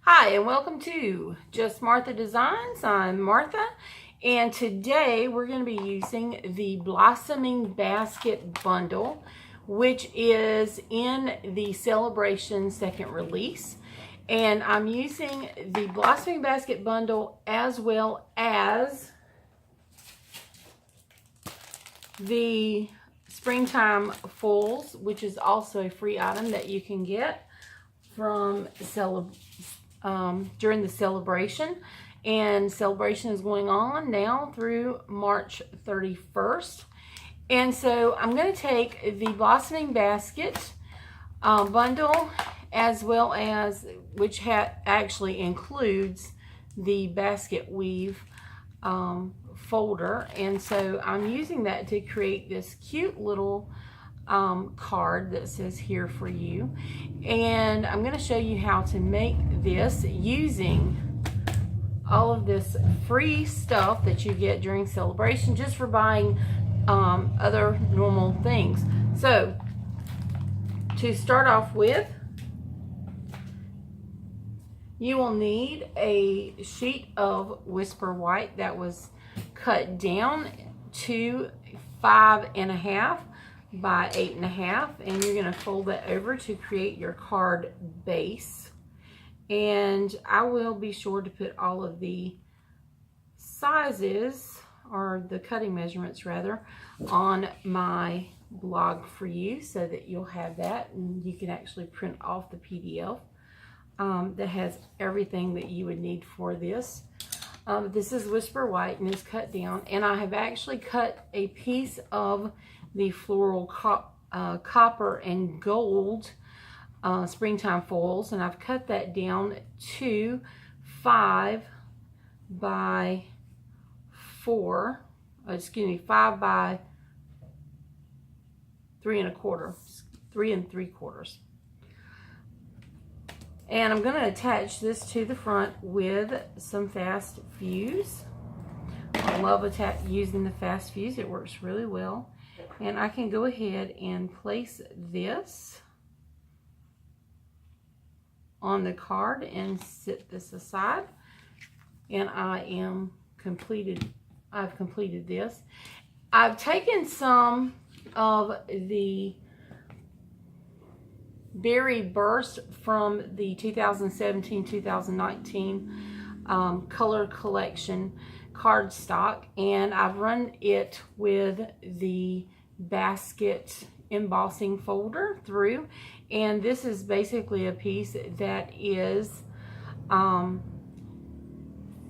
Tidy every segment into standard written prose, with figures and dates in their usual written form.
Hi, and welcome to Just Martha Designs. I'm Martha, and today we're going to be using the Blossoming Basket Bundle, which is in the Sale-a-Bration second release. And I'm using the Blossoming Basket Bundle as well as the Springtime Foils, which is also a free item that you can get from during the Sale-a-Bration. And Sale-a-Bration is going on now through March 31st. And so I'm going to take the Blossoming Basket bundle, as well as, which actually includes the basket weave folder. And so I'm using that to create this cute little card that says "Here for You," and I'm going to show you how to make this using all of this free stuff that you get during Sale-a-Bration just for buying other normal things. So to start off with, you will need a sheet of Whisper White that was cut down to 5.5 by 8.5, and you're going to fold that over to create your card base. And I will be sure to put all of the sizes, or the cutting measurements rather, on my blog for you so that you'll have that, and you can actually print off the PDF that has everything that you would need for this. This is Whisper White and is cut down, and I have actually cut a piece of the floral copper and gold springtime foils, and I've cut that down to 5 by 4, 5 by 3 3/4. And I'm going to attach this to the front with some fast fuse. I love using the fast fuse. It works really well. And I can go ahead and place this on the card and set this aside. And I've completed this. I've taken some of the Berry Burst from the 2017-2019 color collection cardstock, and I've run it with the basket embossing folder through, and this is basically a piece that is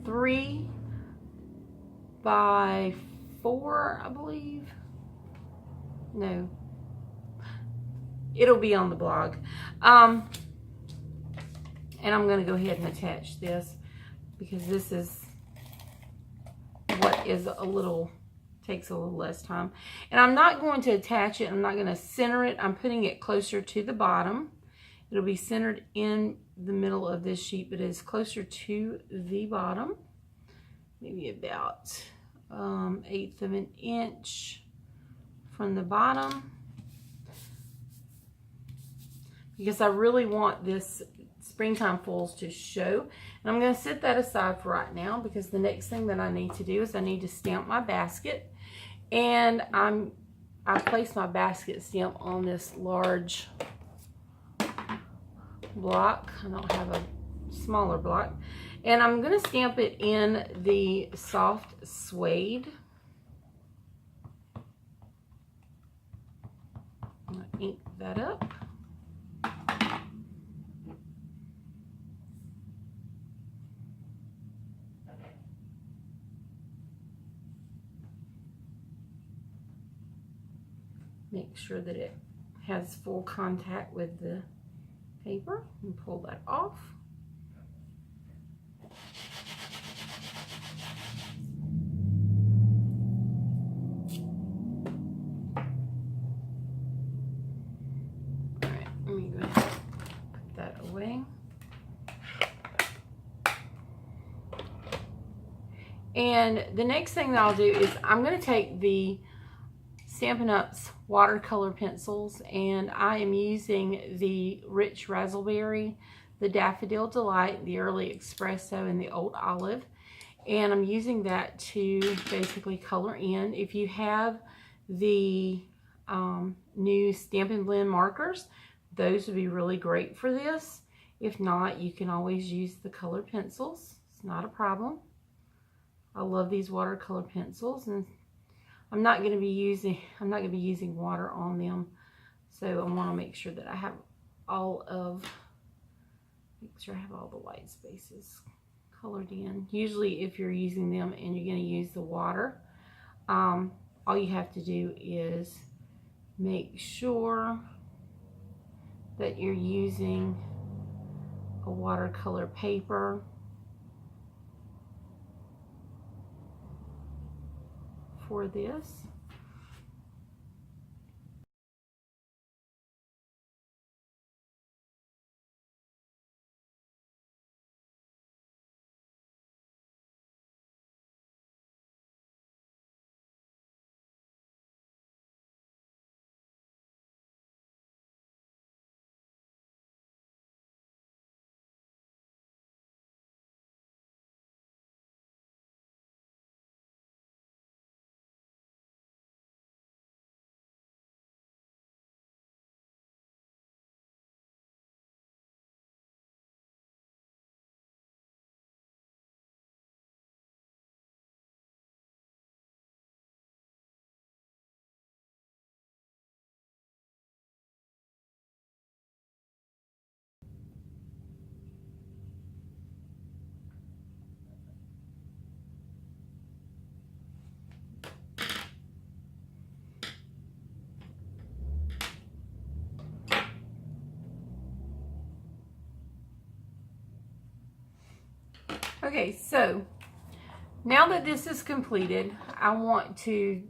3 by 4, I believe. No, it'll be on the blog. And I'm going to go ahead and attach this because this is what is takes a little less time. And I'm not going to attach it. I'm not going to center it. I'm putting it closer to the bottom. It'll be centered in the middle of this sheet, but it's closer to the bottom. Maybe about 1/8 of an inch from the bottom, because I really want this springtime foils to show. And I'm going to set that aside for right now, because the next thing that I need to do is I need to stamp my basket. And I placed my basket stamp on this large block. I don't have a smaller block. And I'm going to stamp it in the soft suede. I'm going to ink that up. Make sure that it has full contact with the paper, and pull that off. All right, let me go ahead and put that away. And the next thing that I'll do is I'm going to take the Stampin' Up's watercolor pencils, and I am using the Rich Razzleberry, the Daffodil Delight, the Early Espresso, and the Old Olive. And I'm using that to basically color in. If you have the new Stampin' Blend markers, those would be really great for this. If not, you can always use the color pencils. It's not a problem. I love these watercolor pencils, and I'm not going to be using water on them. So I want to make sure that I have all the white spaces colored in. Usually if you're using them and you're going to use the water, all you have to do is make sure that you're using a watercolor paper for this. Okay, so now that this is completed, I want to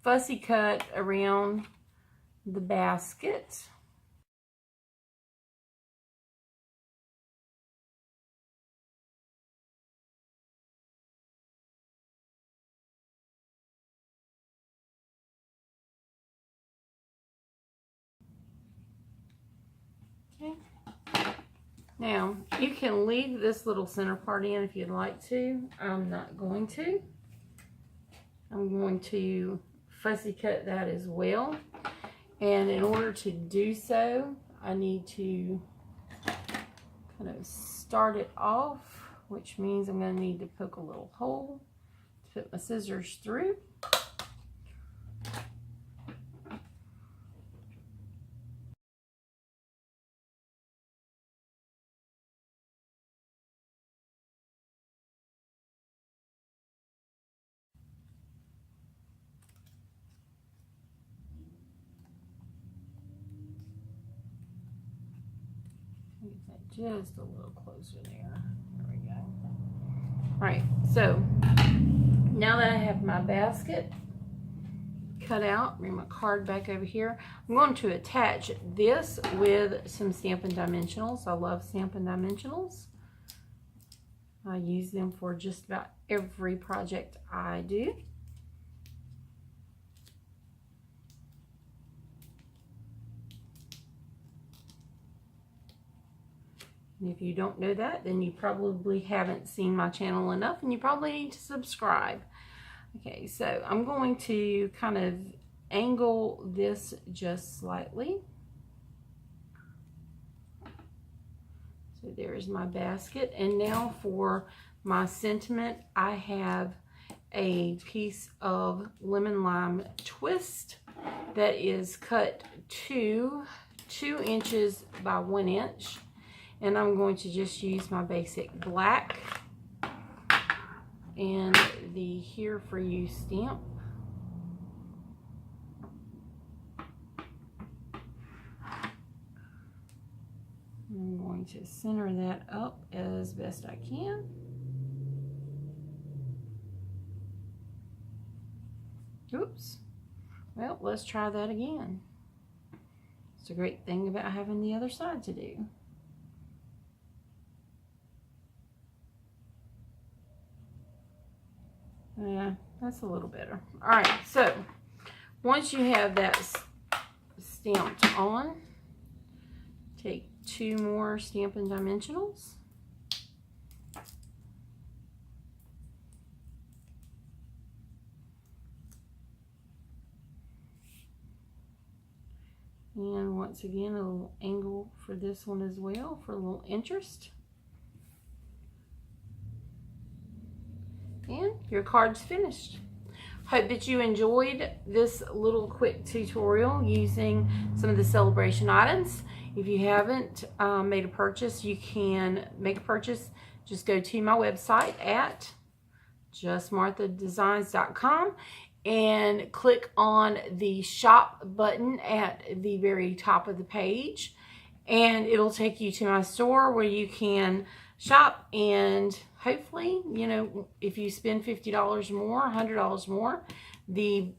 fussy cut around the basket. Okay. Now, you can leave this little center part in if you'd like to. I'm not going to. I'm going to fussy cut that as well. And in order to do so, I need to kind of start it off, which means I'm going to need to poke a little hole to put my scissors through. Get that just a little closer there. There we go. All right, so now that I have my basket cut out, bring my card back over here. I'm going to attach this with some Stampin' Dimensionals. I love Stampin' Dimensionals. I use them for just about every project I do. And if you don't know that, then you probably haven't seen my channel enough, and you probably need to subscribe. Okay, so I'm going to kind of angle this just slightly. So there's my basket. And now for my sentiment, I have a piece of lemon lime twist that is cut to 2 inches by 1 inch. And I'm going to just use my basic black and the Here For You stamp. I'm going to center that up as best I can. Oops. Well, let's try that again. It's a great thing about having the other side to do. Yeah, that's a little better. All right, so once you have that stamped on, take 2 more Stampin' Dimensionals. And once again, a little angle for this one as well for a little interest. And your card's finished. Hope that you enjoyed this little quick tutorial using some of the Sale-a-Bration items. If you haven't made a purchase, you can make a purchase. Just go to my website at justmarthadesigns.com and click on the shop button at the very top of the page, and it'll take you to my store where you can shop, and hopefully, you know, if you spend $50 more, $100 more, the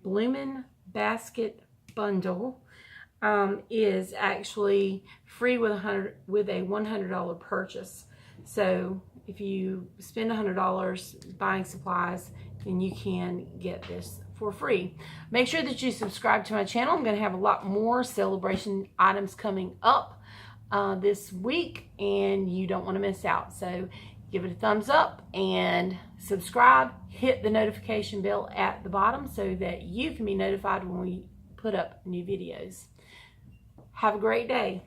Bloomin' Basket bundle is actually free with a $100 purchase. So if you spend $100 buying supplies, then you can get this for free. Make sure that you subscribe to my channel. I'm going to have a lot more Sale-a-Bration items coming up this week, and you don't want to miss out. So give it a thumbs up and subscribe. Hit the notification bell at the bottom so that you can be notified when we put up new videos. Have a great day.